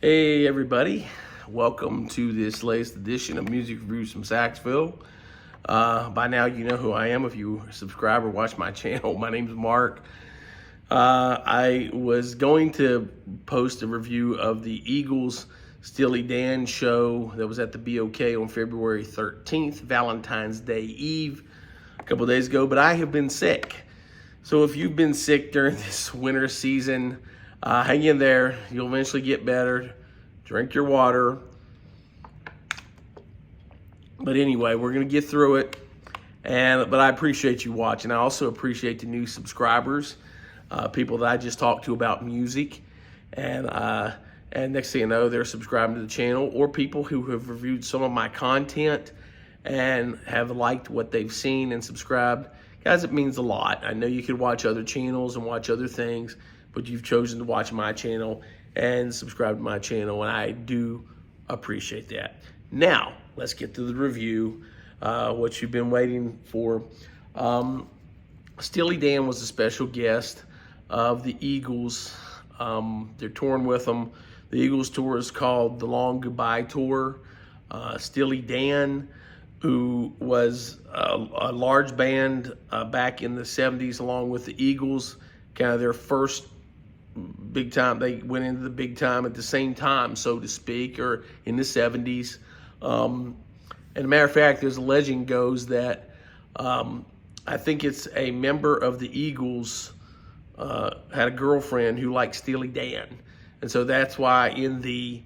Hey everybody, welcome to this latest edition of Music Reviews from Saxville. By now you know who I am if you subscribe or watch my channel. My name's Mark. I was going to post a review of the Eagles Steely Dan show that was at the BOK on February 13th, Valentine's Day Eve, a couple days ago, but I have been sick. So if you've been sick during this winter season, hang in there. You'll eventually get better. Drink your water. But anyway, we're going to get through it. But I appreciate you watching. I also appreciate the new subscribers, people that I just talked to about music. And next thing you know, they're subscribing to the channel, or people who have reviewed some of my content and have liked what they've seen and subscribed. Guys, it means a lot. I know you could watch other channels and watch other things, but you've chosen to watch my channel and subscribe to my channel, and I do appreciate that. Now, let's get to the review, what you've been waiting for. Steely Dan was a special guest of the Eagles. They're touring with them. The Eagles tour is called the Long Goodbye Tour. Steely Dan, who was a large band back in the 70s along with the Eagles, kind of their first big time. They went into the big time at the same time, so to speak, or in the 70s. And a matter of fact, there's a legend goes that I think it's a member of the Eagles had a girlfriend who liked Steely Dan. And so that's why in the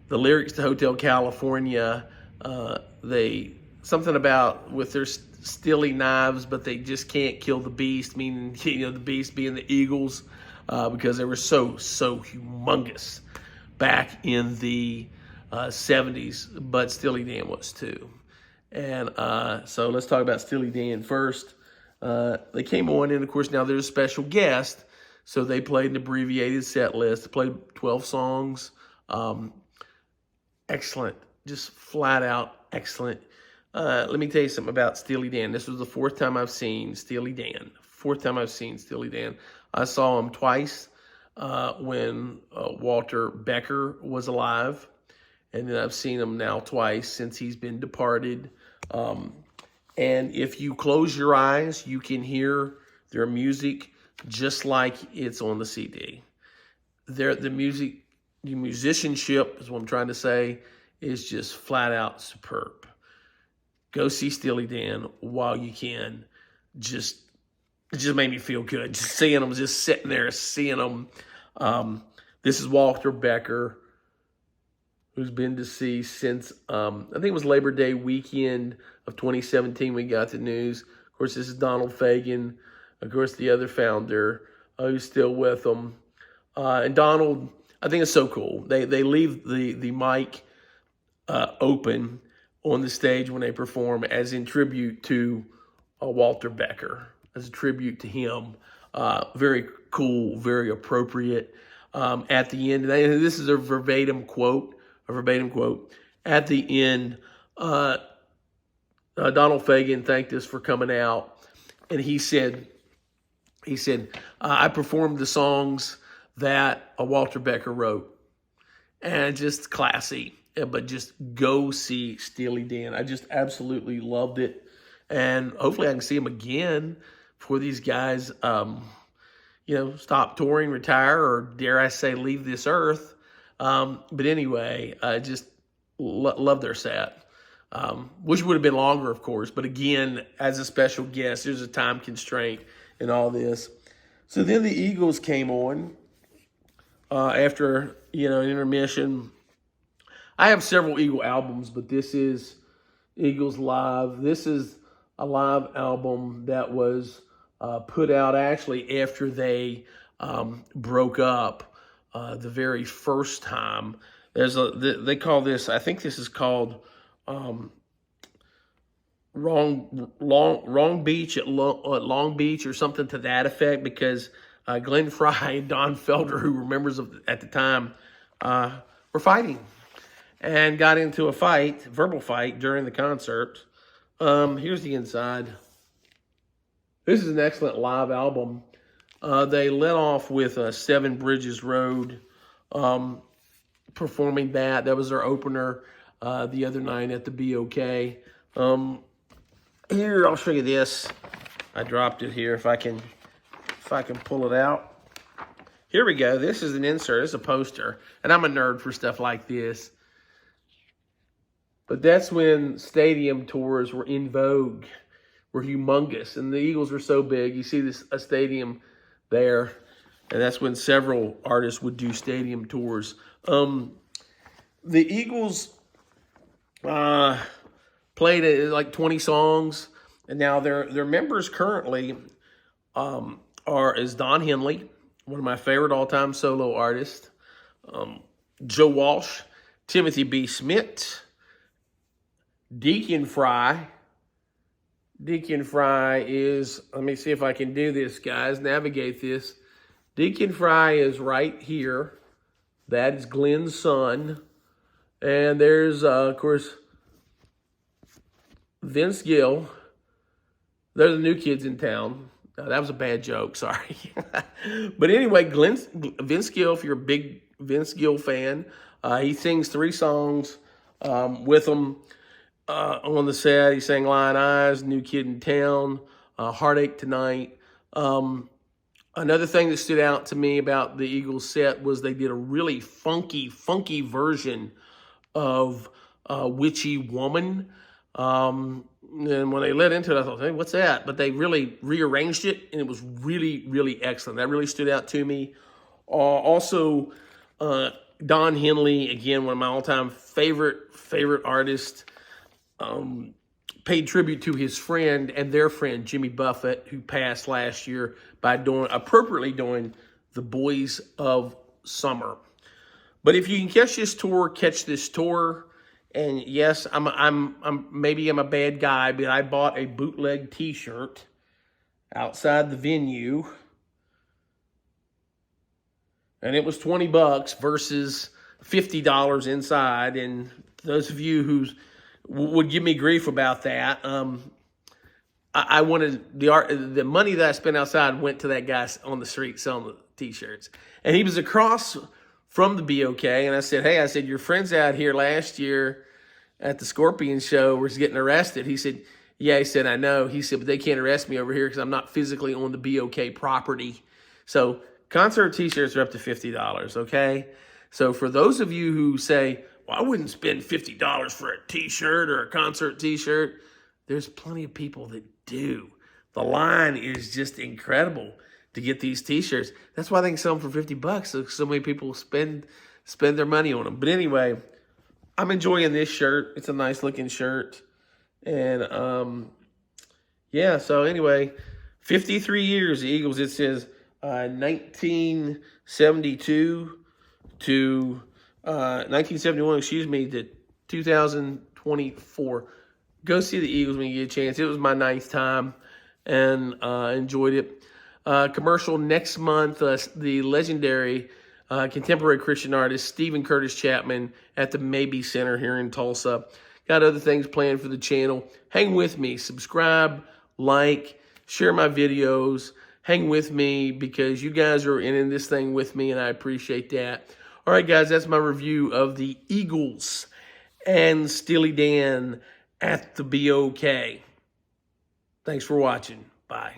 lyrics to Hotel California, something about with their steely knives, but they just can't kill the beast, meaning, the beast being the Eagles, because they were so humongous back in the 70s, but Steely Dan was too. And so let's talk about Steely Dan first. They came on, and of course now they're a special guest, so they played an abbreviated set list. They played 12 songs. Excellent, just flat out excellent. Let me tell you something about Steely Dan. This was the fourth time I've seen Steely Dan. I saw him twice when Walter Becker was alive. And then I've seen him now twice since he's been departed. And if you close your eyes, you can hear their music just like it's on the CD. The musicianship is what I'm trying to say, is just flat out superb. Go see Steely Dan while you can. It just made me feel good. Just seeing them, just sitting there, seeing them. This is Walter Becker, who's been deceased since, I think it was Labor Day weekend of 2017 we got the news. Of course, this is Donald Fagen, of course, the other founder, who's still with them. And Donald, I think it's so cool. They leave the mic open on the stage when they perform as in tribute to Walter Becker, as a tribute to him. Very cool, very appropriate. At the end, and this is a verbatim quote. At the end, Donald Fagen thanked us for coming out, and he said, I performed the songs that Walter Becker wrote, and just classy. But just go see Steely Dan. I just absolutely loved it, and hopefully I can see them again before these guys, stop touring, retire, or dare I say, leave this earth. But anyway, I just love their set. Wish it would have been longer, of course. But again, as a special guest, there's a time constraint in all this. So then the Eagles came on after, an intermission. I have several Eagle albums, but this is Eagles Live. This is a live album that was put out actually after they broke up the very first time. They call this, I think this is called Wrong Beach at Long Beach or something to that effect, because Glenn Fry and Don Felder, who remembers at the time, were fighting and got into a verbal fight during the concert. Here's the inside. This is an excellent live album. They let off with Seven Bridges Road. performing that. That was their opener the other night at the BOK. Here, I'll show you this. I dropped it here. If I can pull it out. Here we go. This is an insert. It's a poster, and I'm a nerd for stuff like this. But that's when stadium tours were in vogue, were humongous, and the Eagles were so big. You see a stadium there, and that's when several artists would do stadium tours. The Eagles played like 20 songs, and now their members currently is Don Henley, one of my favorite all-time solo artists, Joe Walsh, Timothy B. Smith, Deacon Fry. Deacon Fry is, let me see if I can do this, guys, navigate this. Deacon Fry is right here. That is Glenn's son. And there's, of course, Vince Gill. They're the new kids in town. That was a bad joke, sorry. But anyway, Vince Gill, if you're a big Vince Gill fan, he sings 3 songs with them on the set. He sang Lion Eyes, New Kid in Town, Heartache Tonight. Another thing that stood out to me about the Eagles set was they did a really funky version of Witchy Woman. And when they led into it, I thought, hey, what's that? But they really rearranged it, and it was really, really excellent. That really stood out to me. Also, Don Henley, again, one of my all-time favorite artists, paid tribute to his friend and their friend, Jimmy Buffett, who passed last year by appropriately doing The Boys of Summer. But if you can catch this tour. And yes, maybe I'm a bad guy, but I bought a bootleg T-shirt outside the venue, and it was $20 versus $50 inside. And those of you who would give me grief about that, I wanted the money that I spent outside went to that guy on the street selling the T-shirts, and he was across from the BOK, and I said, your friends out here last year at the Scorpion show was getting arrested. He said, yeah, he said, I know. He said, but they can't arrest me over here because I'm not physically on the BOK property. So concert T-shirts are up to $50, okay? So for those of you who say, well, I wouldn't spend $50 for a T-shirt or a concert T-shirt, there's plenty of people that do. The line is just incredible to get these T-shirts. That's why they can sell them for $50. So many people spend their money on them. But anyway, I'm enjoying this shirt. It's a nice looking shirt. And yeah, so anyway, 53 years, the Eagles, it says 1972 to 1971, to 2024. Go see the Eagles when you get a chance. It was my 9th time, and enjoyed it. Commercial next month, the legendary contemporary Christian artist Stephen Curtis Chapman at the Maybe Center here in Tulsa. Got other things planned for the channel. Hang with me. Subscribe, like, share my videos. Hang with me because you guys are in this thing with me, and I appreciate that. All right, guys, that's my review of the Eagles and Steely Dan at the BOK. Thanks for watching. Bye.